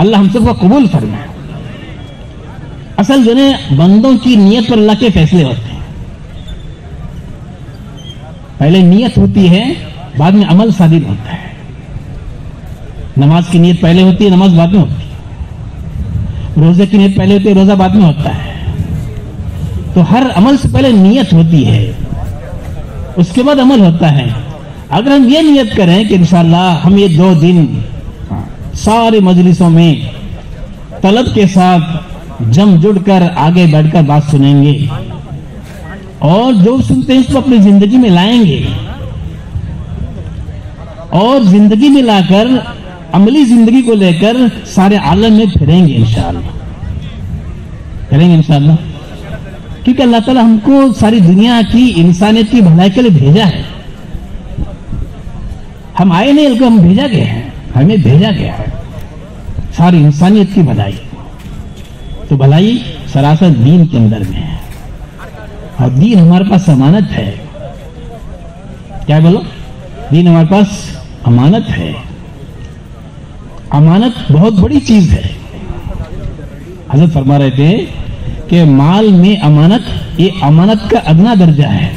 اللہ ہم سب کو قبول فرمائے۔ اصل جو ہے بندوں کی نیت پر اللہ کے فیصلے ہوتے ہیں۔ پہلے نیت ہوتی ہے، بعد میں عمل صادق ہوتا ہے۔ نماز کی نیت پہلے ہوتی ہے، نماز بعد میں ہوتی ہے۔ روزے کی نیت پہلے ہوتی ہے، روزہ بعد میں ہوتا ہے۔ تو ہر عمل سے پہلے نیت ہوتی ہے، اس کے بعد عمل ہوتا ہے۔ اگر ہم یہ نیت کریں کہ انشاءاللہ ہم یہ 2 دن سارے مجلسوں میں طلب کے ساتھ جم جڑ کر آگے بیٹھ کر بات سنیں گے اور جو سنتے ہیں اس کو اپنی زندگی میں لائیں گے اور زندگی میں لا کر عملی زندگی کو لے کر سارے عالم میں پھریں گے انشاءاللہ، کریں گے انشاءاللہ، کیونکہ اللہ تعالیٰ ہم کو ساری دنیا کی انسانیت کی بھلائی کے لیے بھیجا ہے۔ ہم آئے نہیں بلکہ ہم بھیجا گئے ہیں، ہمیں بھیجا گیا ہے ساری انسانیت کی بھلائی۔ تو بھلائی سراسر دین کے اندر میں ہے اور دین ہمارے پاس امانت ہے۔ کیا بولو؟ دین ہمارے پاس امانت ہے۔ امانت بہت بڑی چیز ہے۔ حضرت فرما رہے تھے کہ مال میں امانت، یہ امانت کا ادنا درجہ ہے۔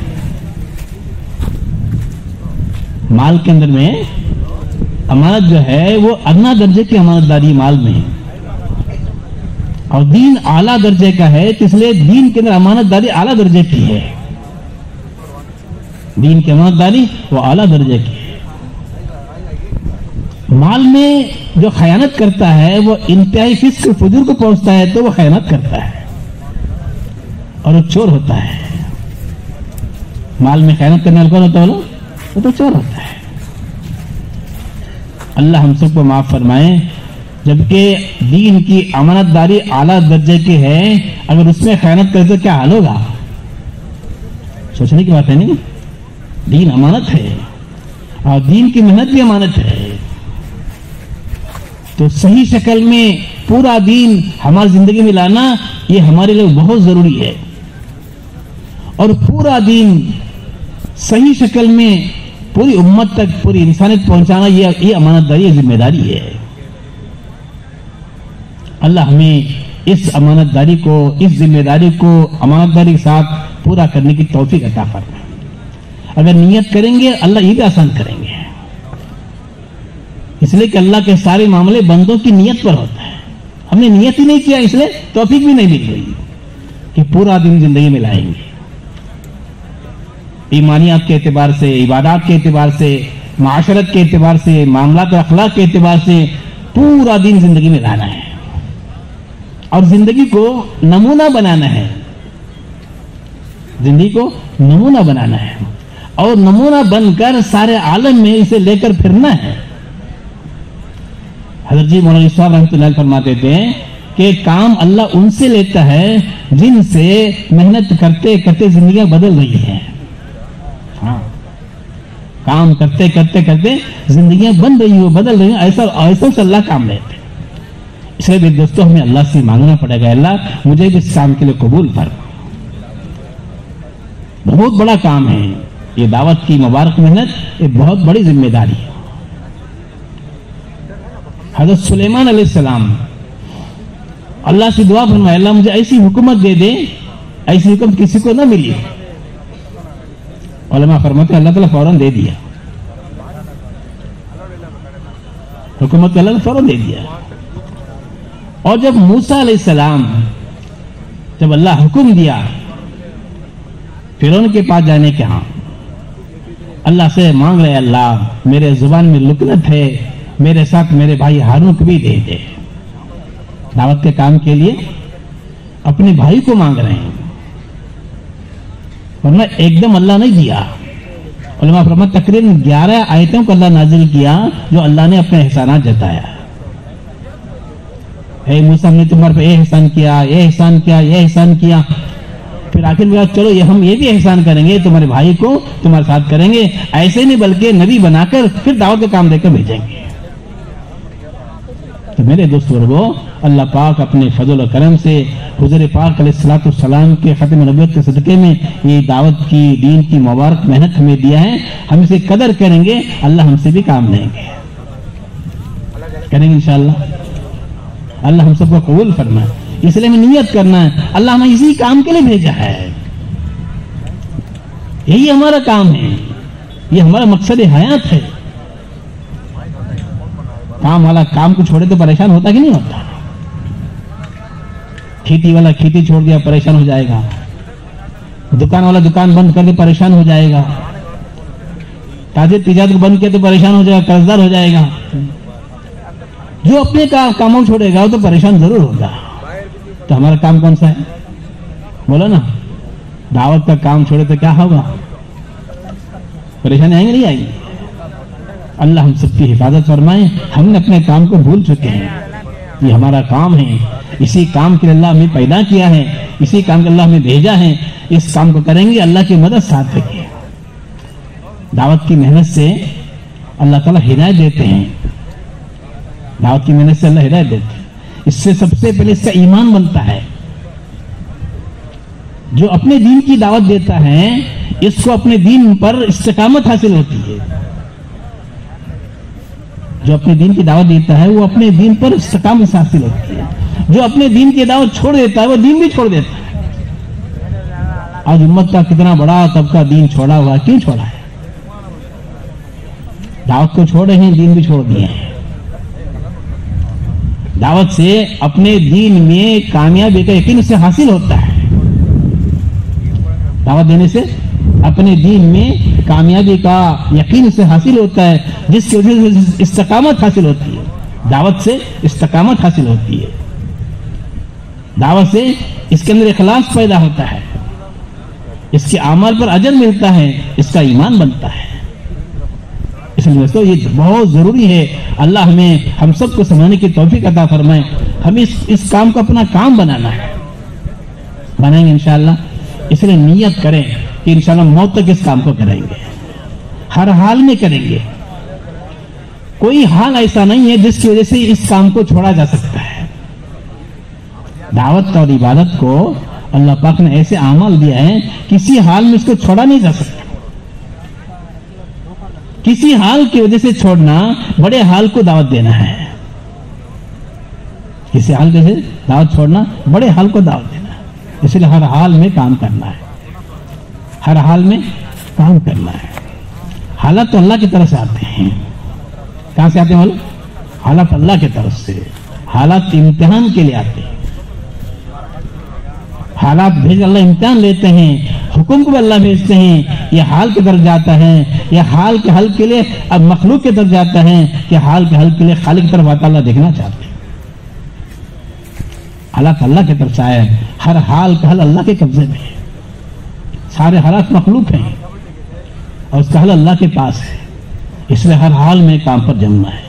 مال کے اندر میں امانت جو ہے وہ ادنا درجے کی امانت داری مال میں ہے، اور دین اعلیٰ درجے کا ہے، اس لیے دین کے اندر امانت داری اعلیٰ درجے کی ہے۔ دین کی امانت داری وہ اعلیٰ درجے کی ہے۔ مال میں جو خیانت کرتا ہے وہ انتہائی فسق فجور کو پہنچتا ہے تو وہ خیانت کرتا ہے اور وہ چور ہوتا ہے۔ مال میں خیانت کرنے والا کون ہوتا ہے؟ وہ تو چور ہوتا ہے۔ اللہ ہم سب کو معاف فرمائے۔ جبکہ دین کی امانت داری اعلیٰ درجے کی ہے، اگر اس میں خیانت کرے تو کیا حال ہوگا؟ سوچنے کی بات ہے نہیں؟ دین امانت ہے اور دین کی محنت بھی امانت ہے، تو صحیح شکل میں پورا دین ہماری زندگی میں لانا یہ ہمارے لیے بہت ضروری ہے، اور پورا دین صحیح شکل میں پوری امت تک، پوری انسانیت پہنچانا یہ امانت داری، یہ ذمہ داری ہے۔ اللہ ہمیں اس امانت داری کو، اس ذمہ داری کو امانت داری کے ساتھ پورا کرنے کی توفیق عطا فرمائے۔ اگر نیت کریں گے اللہ یہ بھی آسان کریں گے، اس لیے کہ اللہ کے سارے معاملے بندوں کی نیت پر ہوتا ہے۔ ہم نے نیت ہی نہیں کیا، اس لیے توفیق بھی نہیں مل رہی کہ پورا دن زندگی میں لائیں گے۔ ایمانیات کے اعتبار سے، عبادات کے اعتبار سے، معاشرت کے اعتبار سے، معاملات و اخلاق کے اعتبار سے پورا دن زندگی میں لانا ہے اور زندگی کو نمونہ بنانا ہے، زندگی کو نمونہ بنانا ہے اور نمونہ بن کر سارے عالم میں اسے لے کر پھرنا ہے۔ حضرت جی مولانا صاحب رحمۃ اللہ فرماتے تھے کہ کام اللہ ان سے لیتا ہے جن سے محنت کرتے کرتے زندگیاں بدل رہی ہیں۔ ہاں، کام کرتے کرتے کرتے زندگیاں بن رہی ہو، بدل رہی ہیں، ایسا سے اللہ کام لیتے۔ اس لیے دوستوں ہمیں اللہ سے مانگنا پڑے گا، اللہ مجھے بھی اس کام کے لیے قبول فرما۔ بہت بڑا کام ہے یہ دعوت کی مبارک محنت، یہ بہت بڑی ذمہ داری ہے۔ حضرت سلیمان علیہ السلام اللہ سے دعا فرمائے، اللہ مجھے ایسی حکومت دے دے، ایسی حکومت کسی کو نہ ملی۔ علماء فرماتے ہیں اللہ تعالیٰ فوراً دے دیا، حکومت اللہ نے فوراً دے دیا۔ اور جب موسیٰ علیہ السلام، جب اللہ حکم دیا فرعون کے پاس جانے کے، ہاں اللہ سے مانگ رہے، اللہ میرے زبان میں لکنت ہے، میرے ساتھ میرے بھائی ہارون کو بھی دے دے۔ دعوت کے کام کے لیے اپنے بھائی کو مانگ رہے ہیں، ورنہ ایک دم اللہ نہیں دیا۔ علماء فرماتے ہیں تقریباً 11 آیتوں کو اللہ نازل کیا جو اللہ نے اپنے احسانات جتایا۔ اے موسیٰ ہم نے تمہارے پہ یہ احسان کیا، یہ احسان کیا، یہ احسان کیا، پھر آخر میں چلو ہم یہ بھی احسان کریں گے، تمہارے بھائی کو تمہارے ساتھ کریں گے، ایسے نہیں بلکہ نبی بنا کر پھر دعوت کا کام دے کر بھیجیں گے۔ تو میرے دوست ورگو، اللہ پاک اپنے فضل و کرم سے حضور پاک علیہ الصلوۃ والسلام کے ختم نبوت کے صدقے میں یہ دعوت کی، دین کی مبارک محنت ہمیں دیا ہے، ہم اسے قدر کریں گے، اللہ ہم سے بھی کام لیں گے، کریں گے انشاءاللہ۔ اللہ ہم سب کو قبول فرمائے. اس لیے ہمیں نیت کرنا ہے اللہ ہمیں اسی کام کے لیے بھیجا ہے. یہی ہمارا کام ہے, یہ ہمارا مقصد حیات ہے. کام والا کام کو چھوڑے تو پریشان ہوتا کہ نہیں ہوتا؟ کھیتی والا کھیتی چھوڑ دیا پریشان ہو جائے گا, دکان والا دکان بند کر کے پریشان ہو جائے گا, تاجر تجارت کو بند کیا تو پریشان ہو جائے گا, قرضدار ہو جائے گا. جو اپنے کاموں چھوڑے گا وہ تو پریشان ضرور ہوگا. تو ہمارا کام کون سا ہے بولو نا؟ دعوت کا کام چھوڑے تو کیا ہوگا؟ پریشانی آئیں گے نہیں آئیں گے؟ اللہ ہم سب کی حفاظت فرمائے. ہم نے اپنے کام کو بھول چکے ہیں. یہ ہمارا کام ہے, اسی کام کے لیے اللہ ہمیں پیدا کیا ہے, اسی کام کے اللہ ہمیں بھیجا ہے. اس کام کو کریں گے اللہ کی مدد ساتھ رکھے. دعوت کی محنت سے اللہ تعالیٰ ہدایت دیتے ہیں. دعوت کی محنت سے اللہ ہدایت دیتے ہیں. اس سے سب سے پہلے اس کا ایمان بنتا ہے. جو اپنے دین کی دعوت دیتا ہے اس کو اپنے دین پر استقامت حاصل ہوتی ہے. جو اپنے دین کی دعوت دیتا ہے وہ اپنے دین پر استقامت حاصل ہوتی ہے. جو اپنے دین کی دعوت چھوڑ دیتا ہے وہ دین بھی چھوڑ دیتا ہے. آج امت کا کتنا بڑا طبقہ دین چھوڑا ہوا, کیوں چھوڑا ہے؟ دعوت کو چھوڑے ہیں, دین بھی چھوڑ دیے ہیں. دعوت سے اپنے دین میں کامیابی کا یقین اس سے حاصل ہوتا ہے. دعوت دینے سے اپنے دین میں کامیابی کا یقین اس سے حاصل ہوتا ہے, جس کی وجہ سے استقامت حاصل ہوتی ہے. دعوت سے استقامت حاصل ہوتی ہے. دعوت سے اس کے اندر اخلاص پیدا ہوتا ہے, اس کے اعمال پر اجر ملتا ہے, اس کا ایمان بنتا ہے. اس لیے دوستو یہ بہت ضروری ہے. اللہ ہمیں ہم سب کو سمجھنے کی توفیق عطا فرمائے. ہمیں اس کام کو اپنا کام بنانا ہے, بنائیں گے انشاءاللہ. اس لیے نیت کریں کہ انشاءاللہ موت تک اس کام کو کریں گے, ہر حال میں کریں گے. کوئی حال ایسا نہیں ہے جس کی وجہ سے اس کام کو چھوڑا جا سکتا ہے. دعوت اور عبادت کو اللہ پاک نے ایسے اعمال دیا ہے کسی حال میں اس کو چھوڑا نہیں جا سکتا. کسی حال کی وجہ سے چھوڑنا بڑے حال کو دعوت دینا ہے. کسی حال سے دعوت چھوڑنا بڑے حال کو دعوت دینا ہے. اس لیے ہر حال میں کام کرنا ہے, ہر حال میں کام کرنا ہے. حالات تو اللہ کی طرف سے آتے ہیں. کہاں سے آتے ہیں بولو؟ حالات اللہ کی طرف سے. حالات امتحان کے لیے آتے ہیں. حالات بھیج اللہ امتحان لیتے ہیں. حکم کو بھی اللہ بھیجتے ہیں. یہ حال کی طرف جاتا ہے, یہ حال کے حل کے لیے اب مخلوق کی طرف جاتا ہے کہ حال کے حل کے لیے خالق کی طرف آتا اللہ دیکھنا چاہتے ہیں. حالات اللہ کی طرف سے آیا ہے. ہر حال کا حل اللہ کے قبضے میں ہے. سارے حالات مخلوق ہیں اور اس کا حل اللہ کے پاس ہے. اس لیے ہر حال میں کام پر جمنا ہے.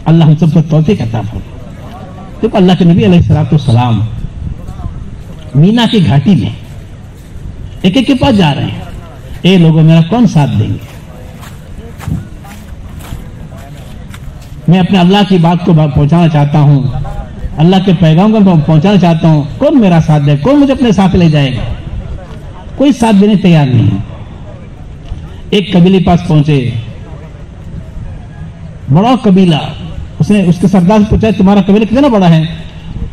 اللہ ہم سب کو توفیق عطا فرمائے. دیکھو اللہ کے نبی علیہ السلام مینا کی گھاٹی میں ایک ایک کے پاس جا رہے ہیں. اے لوگوں میرا کون ساتھ دیں گے؟ میں اپنے اللہ کی بات کو پہنچانا چاہتا ہوں, اللہ کے پیغام کو پہنچانا چاہتا ہوں. کون میرا ساتھ دے؟ کون مجھے اپنے ساتھ لے جائے گا؟ کوئی ساتھ دینے تیار نہیں. ایک قبیلے پاس پہنچے, بڑا قبیلہ. اس نے اس کے سردار سے پوچھا تمہارا قبیلہ کتنا بڑا ہے؟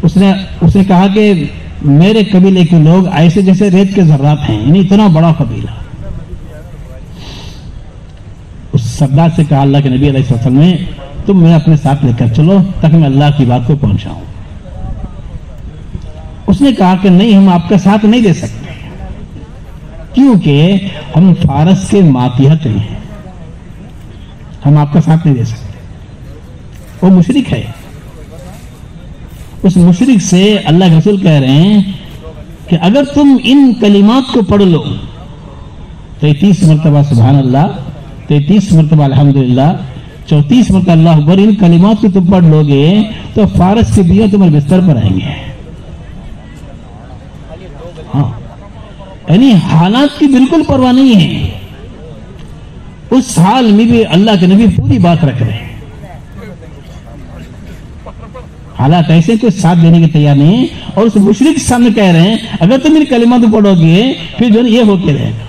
اس نے کہا کہ میرے قبیلے کے لوگ ایسے جیسے ریت کے ذرات ہیں, یعنی اتنا بڑا قبیلہ. اس سردار سے کہا اللہ کے نبی علیہ السلام نے تم میں اپنے ساتھ لے کر چلو تاکہ میں اللہ کی بات کو پہنچاؤں. اس نے کہا کہ نہیں, ہم آپ کا ساتھ نہیں دے سکتے کیونکہ ہم فارس کے ماتحت ہیں, ہم آپ کا ساتھ نہیں دے سکتے. وہ مشرک ہے. اس مشرک سے اللہ کے رسول کہہ رہے ہیں کہ اگر تم ان کلمات کو پڑھ لو 33 مرتبہ سبحان اللہ, 33 مرتبہ الحمدللہ, 34 مرتبہ اللہ اکبر, ان کلمات کو تم پڑھ لو گے تو فارس کے بیوں تمہارے بستر پر آئیں گے. ہاں, یعنی حالات کی بالکل پرواہ نہیں ہے. اس حال میں بھی اللہ کے نبی پوری بات رکھ رہے ہیں. حالات ایسے کوئی ساتھ دینے کے تیار نہیں, اور اس مشرک سامنے کہہ رہے ہیں اگر تم ان کلمات کو پڑھو گے پھر جو یہ ہو کے رہے گا.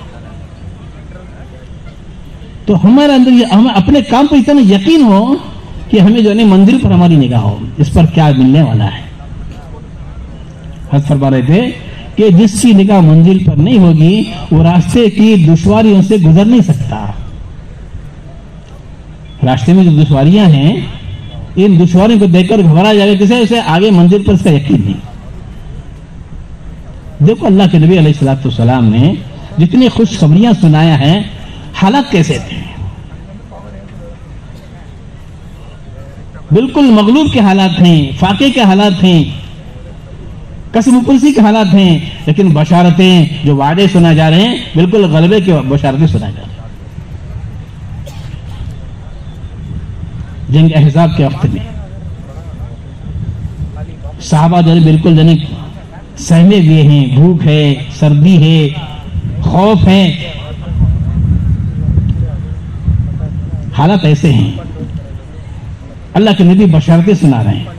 تو ہمارے اندر ہمیں اپنے کام پر اتنا یقین ہو کہ ہمیں جو ہے منزل پر ہماری نگاہ ہو، اس پر کیا ملنے والا ہے۔ حضرت فرما رہے تھے کہ جس کی نگاہ منزل پر نہیں ہوگی وہ راستے کی دشواریوں سے گزر نہیں سکتا۔ راستے میں جو دشواریاں ہیں، ان دشواریوں کو دیکھ کر گھبرا جائے گا، کسے اسے آگے منزل پر اس کا یقین نہیں۔ دیکھو اللہ کے نبی علیہ الصلوۃ والسلام نے جتنی خوشخبریاں سنایا ہیں، حالات کیسے تھے؟ بالکل مغلوب کے حالات ہیں، فاقے کے حالات ہیں، قسم پرسی کے حالات ہیں، لیکن بشارتیں جو وعدے سنا جا رہے ہیں بالکل غلبے کے بشارتیں سنا جا رہے ہیں۔ جنگ احزاب کے وقت میں صحابہ جو بالکل جنگ سہمے ہوئے ہیں، بھوک ہے، سردی ہے، خوف ہے، حالات ایسے ہیں۔ اللہ کے نبی بشارتیں سنا رہے ہیں۔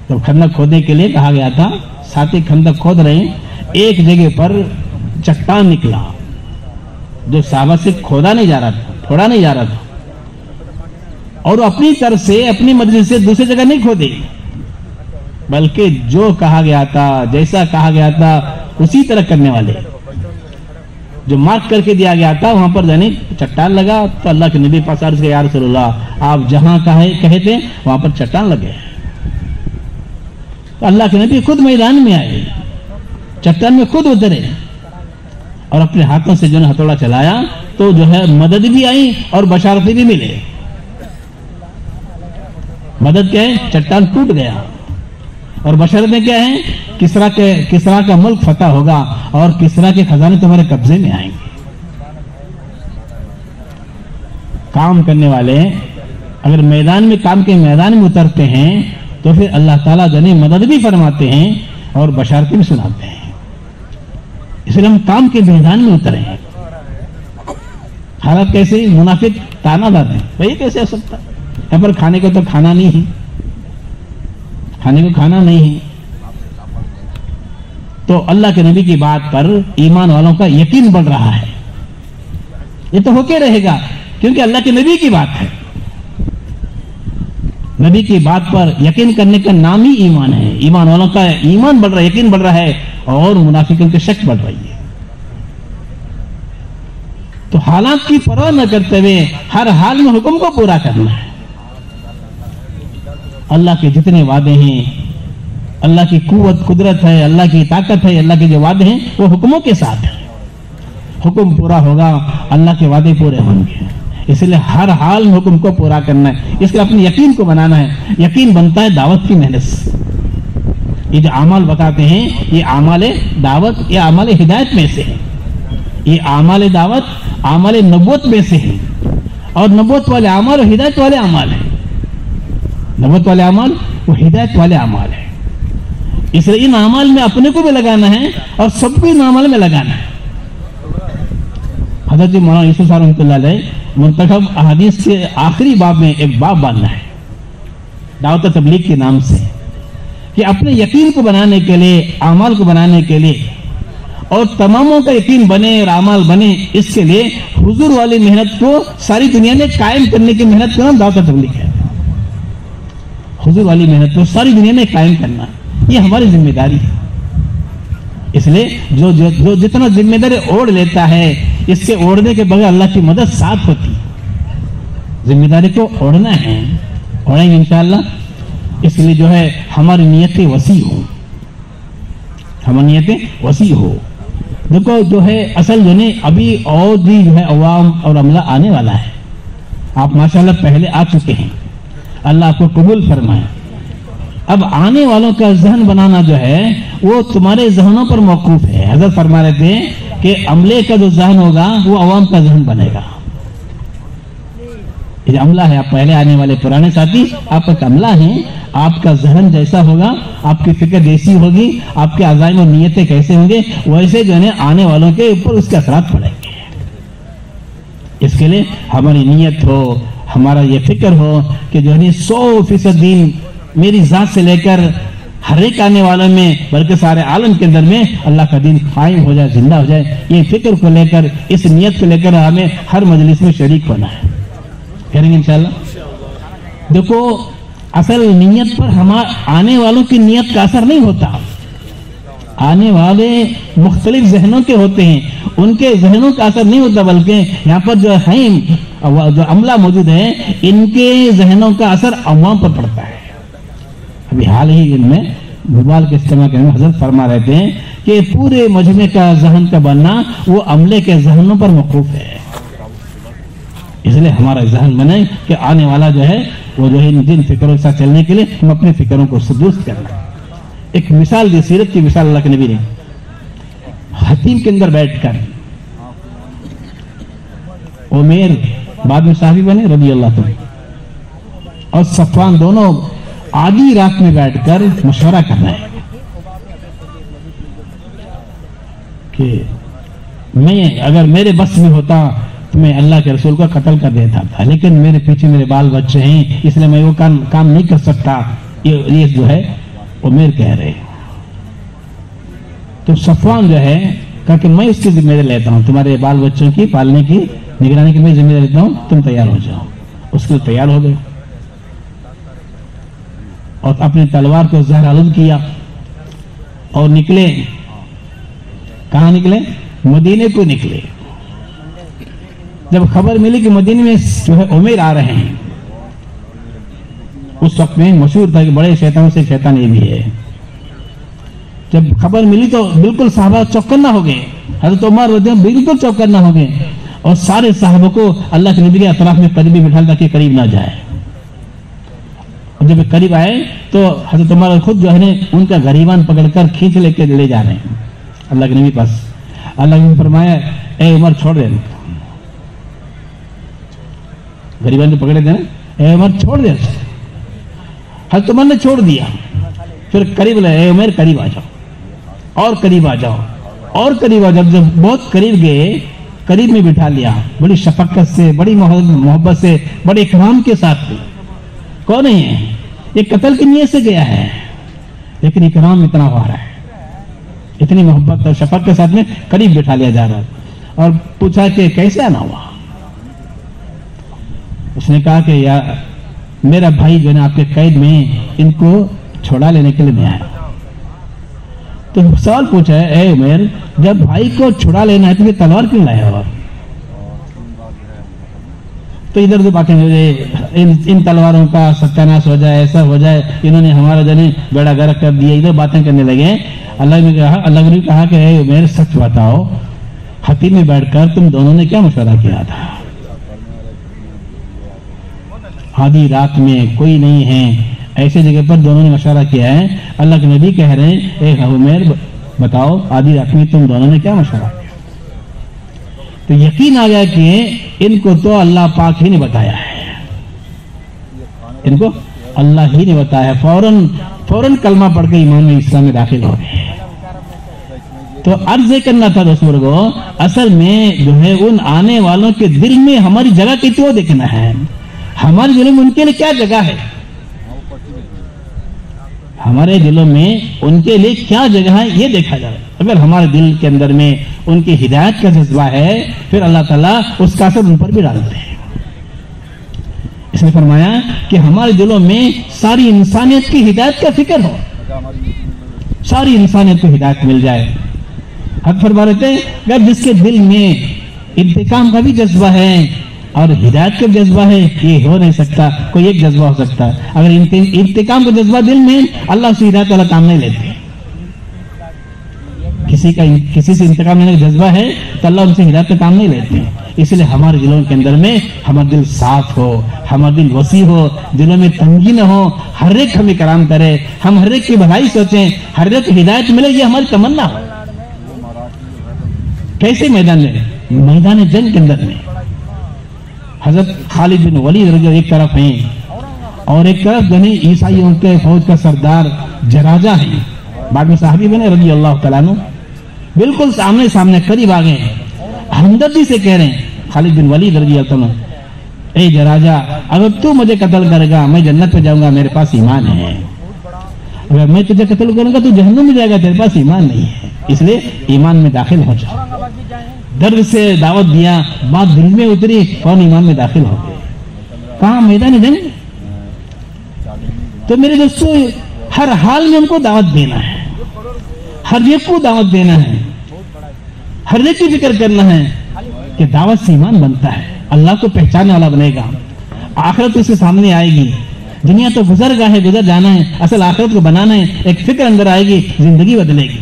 تو خندق کھودنے کے لیے کہا گیا تھا، ساتھی خندق کھود رہے ہیں، ایک جگہ پر چٹان نکلا جو صحابہ سے کھودا نہیں جا رہا تھا، پھوڑا نہیں جا رہا تھا، اور وہ اپنی طرف سے اپنی مرضی سے دوسری جگہ نہیں کھودے، بلکہ جو کہا گیا تھا، جیسا کہا گیا تھا اسی طرح کرنے والے، جو مارک کر کے دیا گیا تھا وہاں پر جانے چٹان لگا۔ تو اللہ کے نبی پاس عرض کیا، یا رسول اللہ آپ جہاں کہے تھے وہاں پر چٹان لگے۔ تو اللہ کے نبی خود میدان میں آئے، چٹان میں خود اترے اور اپنے ہاتھوں سے جو ہے ہتھوڑا چلایا، تو جو ہے مدد بھی آئی اور بشارتیں بھی ملے۔ مدد کیا ہے؟ چٹان ٹوٹ گیا، اور بشارتیں کیا ہیں؟ کسرا کا ملک فتح ہوگا اور کسرا کے خزانے تمہارے قبضے میں آئیں گے۔ کام کرنے والے اگر میدان میں کام کے میدان میں اترتے ہیں تو پھر اللہ تعالیٰ جنہیں مدد بھی فرماتے ہیں اور بشارتیں بھی سناتے ہیں۔ اس لیے ہم کام کے میدان میں اترے ہیں۔ حالت کیسے؟ منافق تانا دار ہیں، بھائی کیسے ہو سکتا؟ یہاں پر کھانے کو تو کھانا نہیں ہے، کھانے کو کھانا نہیں ہے۔ تو اللہ کے نبی کی بات پر ایمان والوں کا یقین بڑھ رہا ہے۔ یہ تو ہو کے رہے گا کیونکہ اللہ کے نبی کی بات ہے۔ نبی کی بات پر یقین کرنے کا نام ہی ایمان ہے۔ ایمان والوں کا ایمان بڑھ رہا ہے، یقین بڑھ رہا ہے، اور منافقوں کے شک بڑھ رہی ہے۔ تو حالات کی پرواہ نہ کرتے ہوئے ہر حال میں حکم کو پورا کرنا ہے۔ اللہ کے جتنے وعدے ہیں، اللہ کی قوت قدرت ہے، اللہ کی طاقت ہے، اللہ کے جو وعدے ہیں وہ حکموں کے ساتھ ہیں۔ حکم پورا ہوگا، اللہ کے وعدے پورے ہوں گے، اس لیے ہر حال میں حکم کو پورا کرنا ہے۔ اس لیے اپنے یقین کو بنانا ہے۔ یقین بنتا ہے دعوت کی محنت سے۔ یہ جو اعمال بتاتے ہیں یہ اعمال دعوت، یہ اعمال ہدایت میں سے ہے۔ یہ اعمال دعوت اعمال نبوت میں سے ہے، اور نبوت والے اعمال اور ہدایت والے اعمال ہیں۔ نبوت والے اعمال وہ ہدایت والے اعمال ہیں۔ اس لیے ان اعمال میں اپنے کو بھی لگانا ہے اور سب کو ان اعمال میں لگانا ہے۔ حضرت مولانا یوسف صاحب رحمۃ اللہ علیہ منتخب احادیث کے آخری باب میں ایک باب باندھنا ہے دعوت تبلیغ کے نام سے، کہ اپنے یقین کو بنانے کے لیے، اعمال کو بنانے کے لیے، اور تماموں کا یقین بنے اور اعمال بنے، اس کے لیے حضور والی محنت کو ساری دنیا میں قائم کرنے کی محنت کا نام دعوت تبلیغ ہے۔ حضور والی محنت کو ساری دنیا میں قائم کرنا یہ ہماری ذمہ داری ہے۔ اس لیے جو جتنا ذمہ داری اوڑھ لیتا ہے، اس کے اوڑھنے کے بغیر اللہ کی مدد ساتھ ہوتی۔ ذمہ داری کو اوڑھنا ہے، اوڑھیں گے انشاءاللہ۔ اس لیے جو ہے ہماری نیتیں وسیع ہو، ہماری نیتیں وسیع ہو۔ دیکھو جو ہے اصل جو نہیں، ابھی اور بھی جو ہے عوام اور عملہ آنے والا ہے۔ آپ ماشاءاللہ پہلے آ چکے ہیں، اللہ آپ کو قبول فرمائے۔ اب آنے والوں کا ذہن بنانا جو ہے وہ تمہارے ذہنوں پر موقوف ہے۔ حضرت فرما رہے تھے کہ عملے کا جو ذہن ہوگا وہ عوام کا ذہن بنے گا۔ یہ عملہ ہے، آپ پہلے آنے والے پرانے ساتھی آپ کا عملہ ہیں، آپ کا ذہن جیسا ہوگا، آپ کی فکر جیسی ہوگی، آپ کے عزائم و نیتیں کیسے ہوں گے، ویسے جو ہے آنے والوں کے اوپر اس کے اثرات پڑیں گے۔ اس کے لیے ہماری نیت ہو، ہمارا یہ فکر ہو کہ جو ہے 100% دین میری ذات سے لے کر ہر ایک آنے والوں میں بلکہ سارے عالم کے اندر میں اللہ کا دین قائم ہو جائے، زندہ ہو جائے۔ یہ فکر کو لے کر، اس نیت کو لے کر ہمیں ہر مجلس میں شریک ہونا ہے۔ کریں گے انشاءاللہ۔ دیکھو اصل نیت پر آنے والوں کی نیت کا اثر نہیں ہوتا. آنے والے مختلف ذہنوں کے ہوتے ہیں، ان کے ذہنوں کا اثر نہیں ہوتا، بلکہ یہاں پر جو ہیں جو عملہ موجود ہے ان کے ذہنوں کا اثر عوام پر پڑتا ہے. ابھی حال ہی ان میں موبائل کے استعمال کرنے میں حضرت فرما رہتے ہیں کہ پورے مجمع کا ذہن کا بننا وہ عملے کے ذہنوں پر موقوف ہے. اس لیے ہمارا ذہن بنے کہ آنے والا جو ہے وہ جو ہے جن فکروں کے ساتھ چلنے کے لیے ہم اپنے فکروں کو درست کرنا. ایک مثال دی، سیرت کی مثال اللہ کے نبی نے حتیم کے اندر بیٹھ کر، عمیر بعد میں صحابی بنے رضی اللہ عنہ، اور صفوان دونوں آدھی رات میں بیٹھ کر مشورہ کر رہے ہیں کہ میں اگر میرے بس میں ہوتا تو میں اللہ کے رسول کو قتل کر دیتا تھا، لیکن میرے پیچھے میرے بال بچے ہیں اس لیے میں وہ کام نہیں کر سکتا. یہ جو ہے عمیر کہہ رہے. تو صفوان جو ہے کہا کہ میں اس کی ذمہ داری لیتا ہوں، تمہارے بال بچوں کی پالنے کی نگرانی کی میں ذمہ داری لیتا ہوں، تم تیار ہو جاؤ. اس کے لیے تیار ہو گئے اور اپنی تلوار کو زہر آلود کیا اور نکلے. کہاں نکلے؟ مدینے کو نکلے. جب خبر ملی کہ مدینے میں جو ہے عمیر آ رہے ہیں، اس وقت میں مشہور تھا کہ بڑے شیطانوں سے شیطان یہ بھی ہے. جب خبر ملی تو بالکل صحابہ چوکنا ہو گئے. حضرت عمر رضی اللہ عنہ بالکل چوکنا ہو گئے اور سارے صحابہ کو اللہ کے نبی کے اطراف میں قریبی بٹھا تاکہ قریب نہ جائے. اور جب قریب آئے تو حضرت عمر خود جو ہے ان کا گریبان پکڑ کر کھینچ لے کے لے جا رہے ہیں اللہ کے نبی پاس. اللہ نے فرمایا اے عمر چھوڑ دے. گریبان کو پکڑے تھے نا، اے عمر چھوڑ دے. حضرت عمر نے چھوڑ دیا. پھر قریب لے، اے عمر قریب آ جاؤ اور قریب آ جاؤ اور قریب آ جاؤ. جب بہت قریب گئے، قریب میں بٹھا لیا، بڑی شفقت سے، بڑی محبت سے، بڑے اکرام کے ساتھ. کون ہے یہ؟ قتل کی نیت سے گیا ہے لیکن اکرام اتنا ہو رہا ہے، اتنی محبت اور شفقت کے ساتھ میں قریب بٹھا لیا جا رہا ہے. اور پوچھا کہ کیسے آنا ہوا؟ اس نے کہا کہ یا میرا بھائی جو ہے آپ کے قید میں، ان کو چھوڑا لینے کے لیے میں آیا. تو سوال پوچھا ہے اے عمر، جب بھائی کو چھڑا لینا ہے تو یہ تلوار کیوں لایا ہوا؟ تو ادھر ادھر باتیں ہو جائے، ان تلواروں کا ستیاناش ہو جائے، ایسا ہو جائے، انہوں نے ہمارا جو ہے بیڑا گرک کر دیا، ادھر باتیں کرنے لگے. اللہ نے کہا کہ اے عمر سچ بتاؤ، حتیم میں بیٹھ کر تم دونوں نے کیا مشورہ کیا تھا؟ آدھی رات میں کوئی نہیں ہے، ایسے جگہ پر دونوں نے مشورہ کیا ہے. اللہ کے نبی کہہ رہے ہیں اے عمر بتاؤ آدھی رات میں تم دونوں نے کیا مشورہ کیا؟ تو یقین آ گیا کہ ان کو تو اللہ پاک ہی نے بتایا ہے، ان کو اللہ ہی نے بتایا ہے. فوراً کلمہ پڑھ کے ایمان میں اسلام میں داخل ہو گئے. تو عرض کرنا تھا دوستوں کو، اصل میں جو ہے ان آنے والوں کے دل میں ہماری جگہ کتنی وہ دیکھنا ہے. ہمارے دلوں میں ان کے لیے کیا جگہ ہے، ہمارے دلوں میں ان کے لیے کیا جگہ ہے یہ دیکھا جائے. اگر ہمارے دل کے اندر میں ان کی ہدایت کا جذبہ ہے پھر اللہ تعالیٰ اس کا اثر ان پر بھی ڈالتے ہیں. اس نے فرمایا کہ ہمارے دلوں میں ساری انسانیت کی ہدایت کا فکر ہو، ساری انسانیت کو ہدایت مل جائے. حق فرما رہے تھے اگر جس کے دل میں انتقام کا بھی جذبہ ہے اور ہدایت کا جذبہ ہے، یہ ہو نہیں سکتا. کوئی ایک جذبہ ہو سکتا ہے. اگر انتقام کا جذبہ دل میں، اللہ سے ہدایت والا کام نہیں لیتے. کسی سے انتقام لینے کا جذبہ ہے تو اللہ ان سے ہدایت کا کام نہیں لیتے. اس لیے ہمارے دلوں کے اندر میں ہمارا دل صاف ہو، ہمارا دل وسیع ہو، دلوں میں تنگی نہ ہو، ہر ایک ہمیں کرام کرے، ہم ہر ایک کی بھلائی سوچیں، ہر ایک ہدایت ملے، یہ ہماری تمنا ہو. کیسے میدان جنگ کے اندر میں حضرت خالد بن ولید رضی اللہ ایک طرف ہیں اور ایک طرف جو ہے عیسائیوں کے فوج کا سردار جراجہ ہیں، بعد میں صحابی بنے رضی اللہ تعالیٰ عنہ. بالکل سامنے قریب آ گئے، ہمدردی سے کہہ رہے ہیں خالد بن ولید رضی اللہ عنہ، اے جراجہ اگر تو مجھے قتل کرے گا میں جنت پہ جاؤں گا، میرے پاس ایمان ہے. اگر میں تجھے قتل کروں گا تو جہنم میں جائے گا، تیرے پاس ایمان نہیں ہے، اس لیے ایمان میں داخل ہو جاؤ. درد سے دعوت دیا، بات دل میں اتری، کون ایمان میں داخل ہو گئے. کہاں؟ میدان جنگ. تو میرے دوستوں ہر حال میں ہم کو دعوت دینا ہے، ہر ایک کو دعوت دینا ہے، ہر ایک کی فکر کرنا ہے کہ دعوت سے ایمان بنتا ہے، اللہ کو پہچاننے والا بنے گا، آخرت اس کے سامنے آئے گی۔ دنیا تو گزر گیا ہے، گزر جانا ہے، اصل آخرت کو بنانا ہے، ایک فکر اندر آئے گی، زندگی بدلے گی۔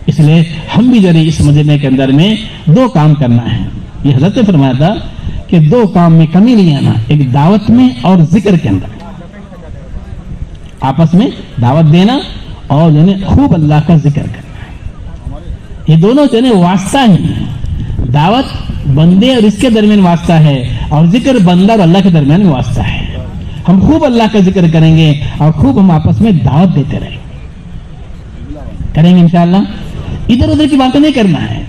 اس لیے ہم بھی جو ہے اس مجمع کے اندر میں دو کام کرنا ہے۔ یہ حضرت نے فرمایا تھا کہ دو کام میں کمی نہیں آنا، ایک دعوت میں اور ذکر کے اندر، آپس میں دعوت دینا اور جو ہے خوب اللہ کا ذکر کرنا، یہ دونوں جو ہے واسطہ ہیں۔ دعوت بندے اور اس کے درمیان واسطہ ہے، اور ذکر بندہ اور اللہ کے درمیان واسطہ ہے۔ ہم خوب اللہ کا ذکر کریں گے اور خوب ہم آپس میں دعوت دیتے رہیں گے، کریں گے انشاءاللہ۔ ادھر ادھر کی باتیں نہیں کرنا ہے،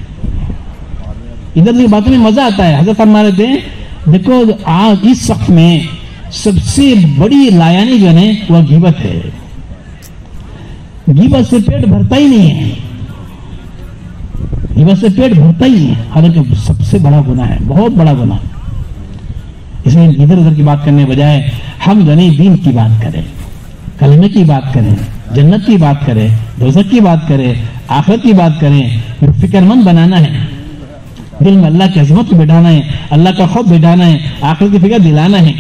ادھر ادھر کی باتوں میں مزہ آتا ہے۔ حضرت فرما رہے تھے دیکھو آج اس وقت میں سب سے بڑی لایانی جو ہے وہ غیبت ہے۔ غیبت سے پیٹ بھرتا ہی نہیں ہے، غیبت سے پیٹ بھرتا ہی ہے، حالانکہ سب سے بڑا گناہ ہے، بہت بڑا گناہ۔ اس لیے ادھر ادھر کی بات کرنے بجائے ہم جنہیں دین کی بات کریں، کلمے کی بات کریں، جنت کی بات کریں، دوزخ کی بات کریں، آخرت کی بات کریں۔ فکر مند بنانا ہے، دل میں اللہ کی عظمت کو بٹھانا ہے، اللہ کا خوف بٹھانا ہے، آخرت کی فکر دلانا ہے۔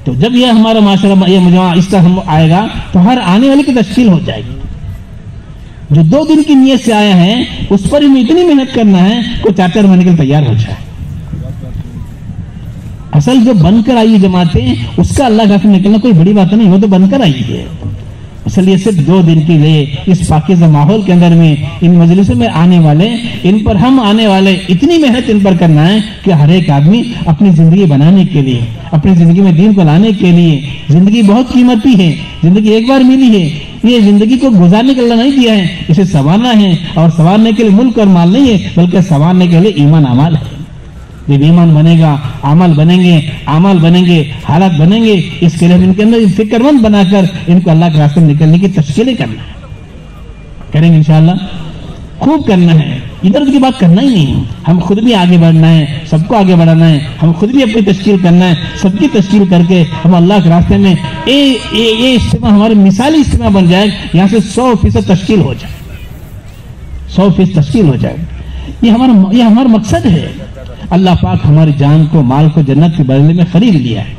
تو جب یہ ہمارا معاشرہ یہ مجمع اس طرح آئے گا تو ہر آنے والے کی تشکیل ہو جائے گی۔ جو 2 دن کی نیت سے آیا ہے اس پر ہمیں اتنی محنت کرنا ہے کہ 4 مہینے کے لیے تیار ہو جائے۔ اصل جو بن کر آئی جماعتیں اس کا اللہ کا نکلنا کوئی بڑی بات نہیں، وہ تو بن کر آئی ہے۔ اصل یہ صرف 2 دن کے لیے اس پاکیزہ ماحول کے اندر میں ان مجلسوں میں آنے والے، ان پر ہم آنے والے اتنی محنت ان پر کرنا ہے کہ ہر ایک آدمی اپنی زندگی بنانے کے لیے، اپنی زندگی میں دین کو لانے کے لیے، زندگی بہت قیمتی ہے، زندگی ایک بار ملی ہے، یہ زندگی کو گزارنے کے لیے نہیں دیا ہے، اسے سنوارنا ہے، اور سنوارنے کے لیے ملک اور مال نہیں ہے بلکہ سنوارنے کے لیے ایمان اعمال ہے۔ جب ایمان بنے گا، عمل بنیں گے، اعمال بنیں گے، حالات بنیں گے، اس کے لیے ان کے اندر فکر مند بنا کر ان کو اللہ کے راستے میں نکلنے کی تشکیلیں کرنا ہے، کریں گے انشاءاللہ، خوب کرنا ہے، ادھر ادھر کی بات کرنا ہی نہیں۔ ہم خود بھی آگے بڑھنا ہے، سب کو آگے بڑھانا ہے، ہم خود بھی اپنی تشکیل کرنا ہے، سب کی تشکیل کر کے ہم اللہ کے راستے میں یہ اجتماع ہمارے مثالی اجتماع بن جائے، یہاں سے 100% تشکیل ہو جائے، 100% تشکیل ہو جائے۔ یہ ہمارا مقصد ہے۔ اللہ پاک ہماری جان کو، مال کو جنت کے بدلے میں خرید لیا ہے۔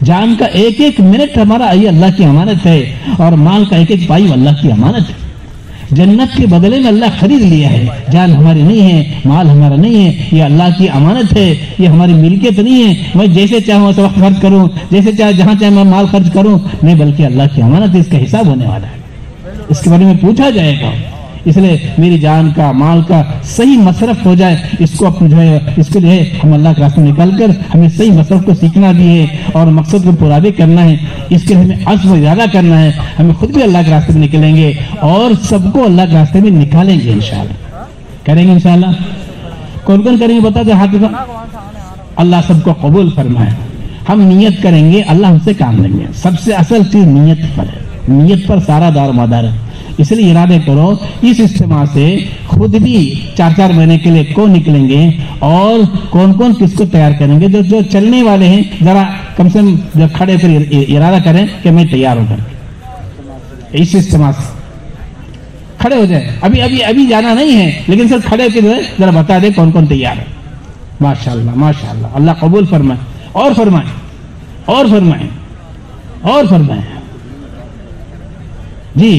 جان کا ایک ایک منٹ ہمارا یہ اللہ کی امانت ہے، اور مال کا ایک ایک پائی اللہ کی امانت ہے۔ جنت کے بدلے میں اللہ خرید لیا ہے۔ جان ہماری نہیں ہے، مال ہمارا نہیں ہے، یہ اللہ کی امانت ہے، یہ ہماری ملکیت نہیں ہے۔ میں جیسے چاہوں ویسے وقت خرچ کروں، جیسے چاہے جہاں چاہے میں مال خرچ کروں، نہیں، بلکہ اللہ کی امانت ہے، اس کا حساب ہونے والا ہے، اس کے بارے میں پوچھا جائے گا۔ اس لیے میری جان کا، مال کا صحیح مصرف ہو جائے، اس کو جو ہے اس کے لیے ہم اللہ کے راستے نکل کر ہمیں صحیح مصرف کو سیکھنا بھی ہے اور مقصد کو پورا بھی کرنا ہے۔ اس کے لیے ہمیں عزم و ارادہ کرنا ہے، ہمیں خود بھی اللہ کے راستے میں نکلیں گے اور سب کو اللہ کے راستے میں نکالیں گے انشاءاللہ، کریں گے انشاءاللہ۔ کون کون کریں گے بتا دیں ہاتھ کو۔ اللہ سب کو قبول فرمائے۔ ہم نیت کریں گے، اللہ ہم سے کام لیں گے۔ سب سے اصل چیز نیت پر ہے، نیت پر سارا دار مدار ہے۔ اس لیے ارادے کرو اس اجتماع سے خود بھی 4 مہینے کے لیے کون نکلیں گے اور کون کون کس کو تیار کریں گے۔ جو چلنے والے ہیں ذرا کم سے کم جو کھڑے پر ارادہ کریں کہ میں تیار ہو کر کے اس اجتماع سے کھڑے ہو جائے۔ ابھی جانا نہیں ہے، لیکن سر کھڑے ہو کے ذرا بتا دیں کون کون تیار ہے۔ ماشاءاللہ ماشاءاللہ، اللہ قبول فرمائے، اور فرمائے، اور فرمائے، اور فرمائے۔ جی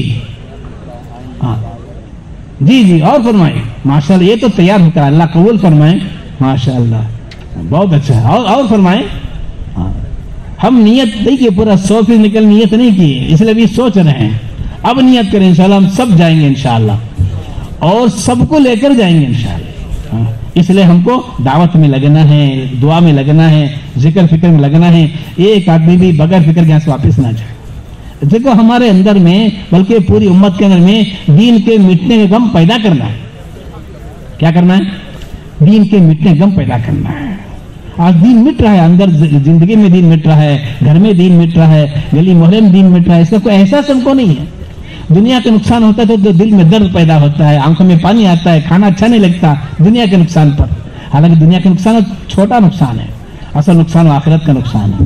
ہاں جی جی، اور فرمائے۔ ماشاءاللہ، یہ تو تیار ہوتا ہے، اللہ قبول فرمائے، ماشاءاللہ، بہت اچھا ہے۔ اور فرمائے۔ ہم نیت نہیں کی، پورا 100% نکل نیت نہیں کی، اس لیے بھی سوچ رہے ہیں، اب نیت کریں انشاءاللہ، ہم سب جائیں گے انشاءاللہ اور سب کو لے کر جائیں گے انشاءاللہ۔ اس لیے ہم کو دعوت میں لگنا ہے، دعا میں لگنا ہے، ذکر فکر میں لگنا ہے۔ ایک آدمی بھی بغیر فکر کے یہاں سے واپس نہ جائے۔ دیکھو ہمارے اندر میں بلکہ پوری امت کے اندر میں دین کے مٹنے کے غم پیدا کرنا ہے۔ کیا کرنا ہے؟ دین کے مٹنے غم پیدا کرنا ہے۔ آج دین مٹ رہا ہے، اندر زندگی میں دین مٹ رہا ہے، گھر میں دین مٹ رہا ہے، گلی محلے میں دین مٹ رہا ہے، اس کا کوئی احساس ہم کو نہیں ہے۔ دنیا کا نقصان ہوتا ہے تو دل میں درد پیدا ہوتا ہے، آنکھوں میں پانی آتا ہے، کھانا اچھا نہیں لگتا دنیا کے نقصان پر۔ حالانکہ دنیا کا نقصان چھوٹا نقصان ہے، اصل نقصان آخرت کا نقصان ہے۔